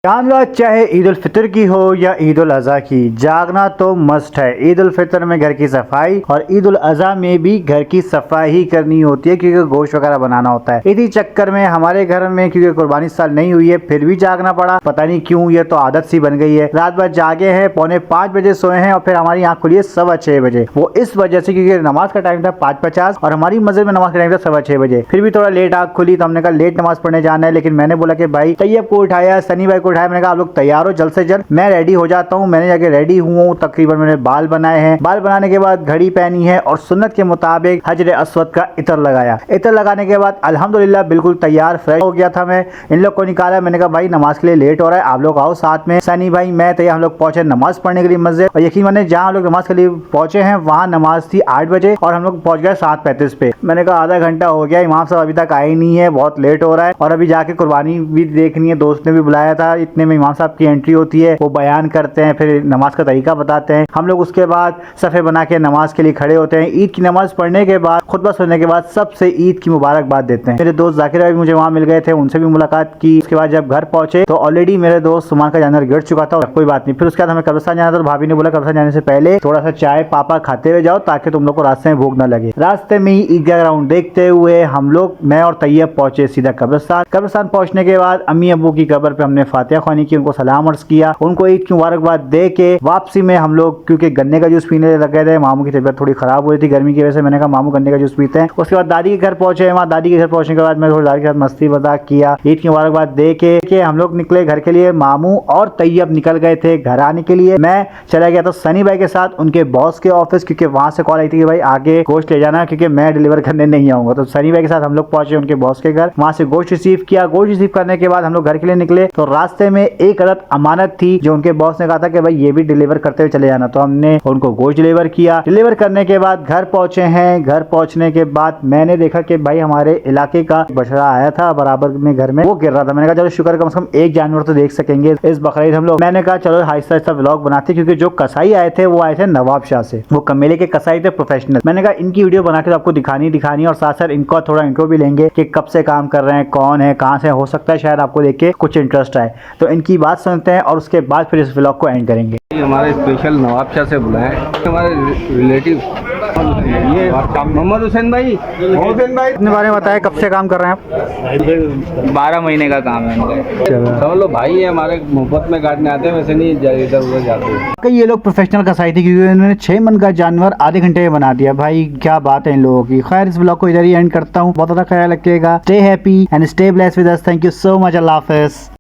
मामला चाहे ईद उल फितर की हो या ईद उल अजहा की, जागना तो मस्ट है। ईद उल फितर में घर की सफाई और ईद उल अजहा में भी घर की सफाई ही करनी होती है, क्योंकि गोश्त वगैरह बनाना होता है। इसी चक्कर में हमारे घर में, क्योंकि कुर्बानी साल नहीं हुई है, फिर भी जागना पड़ा। पता नहीं क्यों, ये तो आदत सी बन गई है। रात भर जागे हैं, 4:45 बजे सोए हैं और फिर हमारी आंख खुली है 6:15 बजे। वो इस वजह से क्योंकि नमाज का टाइम था 5:50 और हमारी मस्जिद में नमाज का टाइम था 6:15 बजे। फिर भी थोड़ा लेट आंख खुली तो हमने कहा लेट नमाज पढ़ने जाना है। लेकिन मैंने बोला कि भाई तैयब को उठाया, सनी भाई को उठाया, मैंने कहा आप लोग तैयार हो, जल्द से जल्द मैं रेडी हो जाता हूँ। मैंने जाके रेडी हुआ हूँ, तकरीबन मैंने बाल बनाए हैं। बाल बनाने के बाद घड़ी पहनी है और सुन्नत के मुताबिक हजर अस्वद का इतर लगाया। इतर लगाने के बाद अल्हम्दुलिल्लाह बिल्कुल तैयार फ्रेश हो गया था मैं। इन लोग को निकाला, मैंने कहा भाई नमाज के लिए लेट हो रहा है, आप लोग आओ साथ में। सनी भाई मैं तैयार, हम लोग पहुंचे नमाज पढ़ने के लिए मस्जिद। और यकीन माने जहाँ हम लोग नमाज के लिए पहुंचे हैं वहाँ नमाज थी 8 बजे और हम लोग पहुंच गए 7:35 पे। मैंने कहा आधा घंटा हो गया, इमाम साहब अभी तक आए ही नहीं है, बहुत लेट हो रहा है और अभी जाके कुर्बानी भी देखनी है। दोस्त ने भी बुलाया था, इतने में इमाम साहब की एंट्री होती है, वो बयान करते हैं, फिर नमाज का तरीका बताते हैं। हम लोग उसके बाद सफ़े बना के नमाज के लिए खड़े होते हैं। ईद की नमाज पढ़ने के बाद, खुतबा सुनने के बाद सबसे ईद की मुबारकबाद देते हैं। मेरे दोस्त जाकिर भाई मुझे वहाँ मिल गए थे, उनसे भी मुलाकात की। उसके बाद जब घर पहुंचे तो ऑलरेडी मेरे दोस्त सुमान का जानवर गिर चुका था, कोई बात नहीं। फिर उसके बाद हमें कब्रिस्तान जाना था तो भाभी ने बोला कब्रिस्तान जाने से पहले थोड़ा सा चाय पापा खाते हुए जाओ ताकि तुम लोग को रास्ते में भूख न लगे। रास्ते में ही ईदगाह ग्राउंड देखते हुए हम लोग, मैं और तैयब पहुंचे सीधा कब्रिस्तान। कब्रिस्तान पहुंचने के बाद अम्मी अब्बू की कब्र पे हमने फातिहा ख्वानी की, उनको सलाम अर्ज किया, उनको ईद की मुबारकबाद दे के वापसी में हम लोग क्योंकि गन्ने का जूस पीने लग गए थे। मामू की तबीयत थोड़ी खराब हो रही थी गर्मी की वजह से। मैंने कहा मामू गन्ने का जूस पीते हैं। उसके बाद दादी के घर पहुंचे। वहाँ दादी के घर पहुंचने के बाद मैं थोड़ी दादी के साथ मस्ती मजाक किया, ईद की मुबारकबाद दे के हम लोग निकले घर के लिए। मामू और तैयब निकल गए थे घर आने के लिए। मैं चला गया था सनी भाई के साथ उनके बॉस के ऑफिस, क्योंकि वहां से कॉल आई थी कि भाई आगे गोश्त ले जाना, क्योंकि मैं डिलीवर करने नहीं आऊंगा। तो सनी भाई के साथ हम लोग पहुंचे उनके बॉस के घर, वहां से गोश्त रिसीव किया। गोश्त रिसीव करने के बाद हम लोग घर के लिए निकले तो रास्ते में एक अदद अमानत थी जो उनके बॉस ने कहा था कि भाई ये भी डिलीवर करते हुए चले जाना। तो हमने उनको गोश्त डिलीवर किया। डिलीवर करने के बाद घर पहुंचे हैं। घर पहुंचने के बाद मैंने देखा कि भाई हमारे इलाके का बछड़ा आया था बराबर में घर में, वो गिर रहा था। मैंने कहा चलो शुक्र कम से कम एक जानवर तो देख सकेंगे इस बकरीद हम लोग। मैंने कहा चलो आहिस्ता आहिस्ता व्लॉग बनाते, क्योंकि जो कसाई आए थे वो आए थे नवाब शाह से, वो कमेले के कसाई थे प्रोफेशनल। मैंने कहा इनकी वीडियो बना के तो आपको दिखानी और साथ साथ इनको थोड़ा इंट्रो भी लेंगे कि कब से काम कर रहे हैं, कौन है, कहाँ से, हो सकता है शायद आपको देख के कुछ इंटरेस्ट आए। तो इनकी बात सुनते हैं और उसके बाद फिर इस व्लॉग को एंड करेंगे। हमारे स्पेशल नवाब शाह से बुलाए हमारे रिलेटिव ये मोहम्मद हुसैन भाई अपने बारे में बताया, कब से काम कर रहे हैं आप? 12 महीने का काम है इनका। समझ लो भाई है हमारे, मोहब्बत में काटने आते हैं, वैसे नहीं इधर उधर जाते। ये लोग प्रोफेशनल कसाई थे, क्योंकि उन्होंने 6 मन का जानवर आधे घंटे में बना दिया। भाई क्या बात है इन लोगों की। खैर इस ब्लॉग को इधर ही एंड करता हूँ। बहुत ज़्यादा ख्याल रखिएगा। Stay happy and stay blessed with us. Thank you so much. Allah हाफिज़।